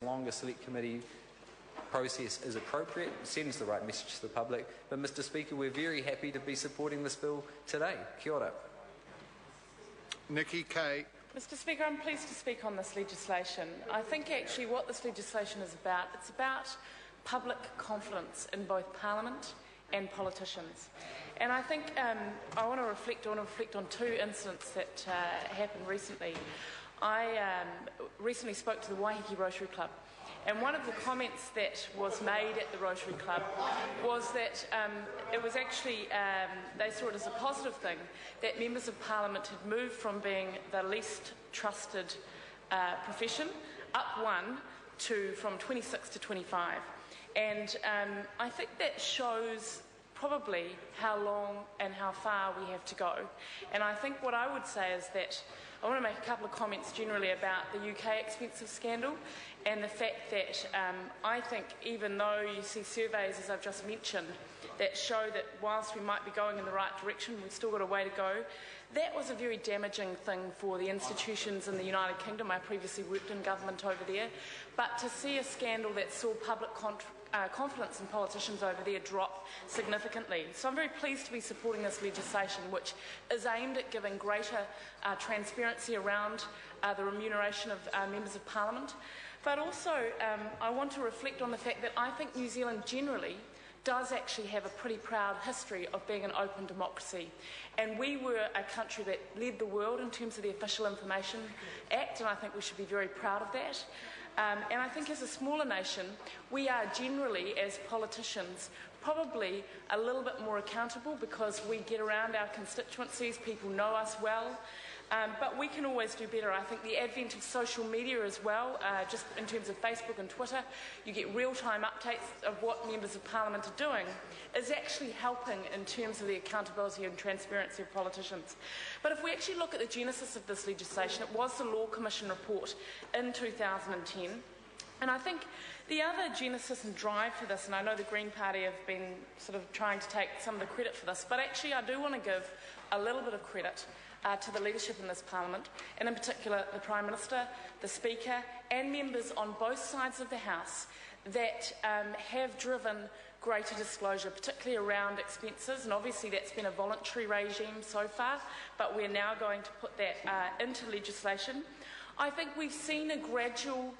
longer select committee process is appropriate, sends the right message to the public. But Mr. Speaker, we're very happy to be supporting this bill today. Kia ora. Nikki Kay. Mr. Speaker, I'm pleased to speak on this legislation. I think actually what this legislation is about, it's about public confidence in both Parliament and politicians. And I think I want to reflect on two incidents that happened recently. I recently spoke to the Waiheke Rotary Club, and one of the comments that was made at the Rotary Club was that it was actually, they saw it as a positive thing that members of Parliament had moved from being the least trusted profession up one to from 26 to 25. And I think that shows probably how long and how far we have to go. And I think what I would say is that I want to make a couple of comments generally about the UK expensive scandal and the fact that I think even though you see surveys, as I've just mentioned, that show that whilst we might be going in the right direction, we've still got a way to go. That was a very damaging thing for the institutions in the United Kingdom. I previously worked in government over there. But to see a scandal that saw public confidence in politicians over there drop significantly. So I'm very pleased to be supporting this legislation, which is aimed at giving greater transparency around the remuneration of members of Parliament. But also I want to reflect on the fact that I think New Zealand generally does actually have a pretty proud history of being an open democracy. And we were a country that led the world in terms of the Official Information Act, and I think we should be very proud of that. And I think as a smaller nation, we are generally, as politicians, probably a little bit more accountable because we get around our constituencies, people know us well. But we can always do better. I think the advent of social media as well, just in terms of Facebook and Twitter, you get real-time updates of what members of Parliament are doing, is actually helping in terms of the accountability and transparency of politicians. But if we actually look at the genesis of this legislation, it was the Law Commission report in 2010. And I think the other genesis and drive for this, and I know the Green Party have been sort of trying to take some of the credit for this, but actually I do want to give a little bit of credit to the leadership in this Parliament, and in particular the Prime Minister, the Speaker, and members on both sides of the House that have driven greater disclosure, particularly around expenses, and obviously that's been a voluntary regime so far, but we're now going to put that into legislation. I think we've seen a gradual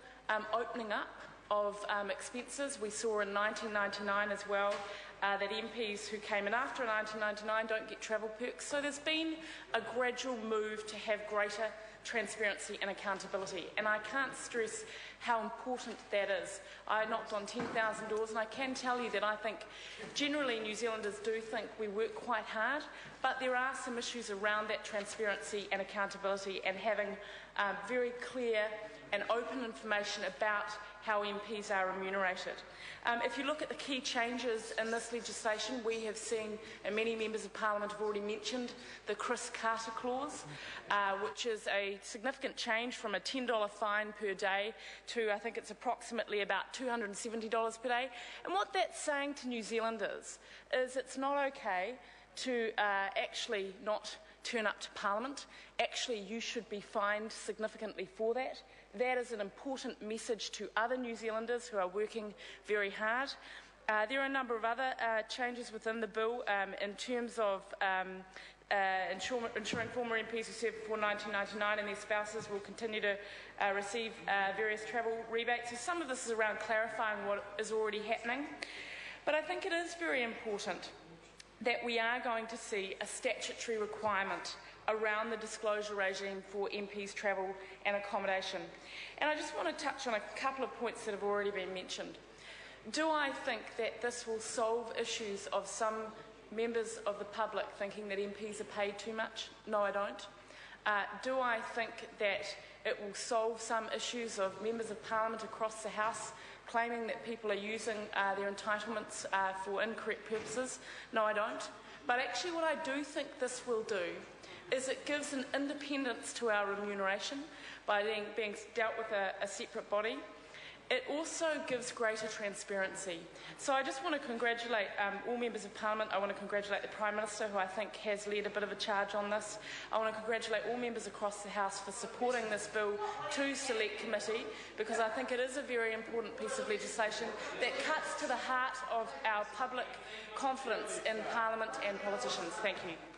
opening up of expenses. We saw in 1999 as well that MPs who came in after 1999 don't get travel perks. So there's been a gradual move to have greater transparency and accountability. And I can't stress how important that is. I knocked on 10,000 doors, and I can tell you that I think generally New Zealanders do think we work quite hard, but there are some issues around that transparency and accountability and having very clear and open information about how MPs are remunerated. If you look at the key changes in this legislation, we have seen, and many members of Parliament have already mentioned, the Chris Carter clause, which is a significant change from a $10 fine per day to, I think it's approximately about $270 per day. And what that's saying to New Zealanders is it's not okay to actually not turn up to Parliament. Actually, you should be fined significantly for that. That is an important message to other New Zealanders who are working very hard. There are a number of other changes within the bill in terms of ensuring former MPs who served before 1999 and their spouses will continue to receive various travel rebates. So some of this is around clarifying what is already happening. But I think it is very important that we are going to see a statutory requirement around the disclosure regime for MPs' travel and accommodation. And I just want to touch on a couple of points that have already been mentioned. Do I think that this will solve issues of some members of the public thinking that MPs are paid too much? No, I don't. Do I think that it will solve some issues of members of Parliament across the House claiming that people are using their entitlements for incorrect purposes? No, I don't. But actually what I do think this will do is it gives an independence to our remuneration by being dealt with a separate body. It also gives greater transparency. So I just want to congratulate all members of Parliament. I want to congratulate the Prime Minister, who I think has led a bit of a charge on this. I want to congratulate all members across the House for supporting this bill to Select Committee, because I think it is a very important piece of legislation that cuts to the heart of our public confidence in Parliament and politicians. Thank you.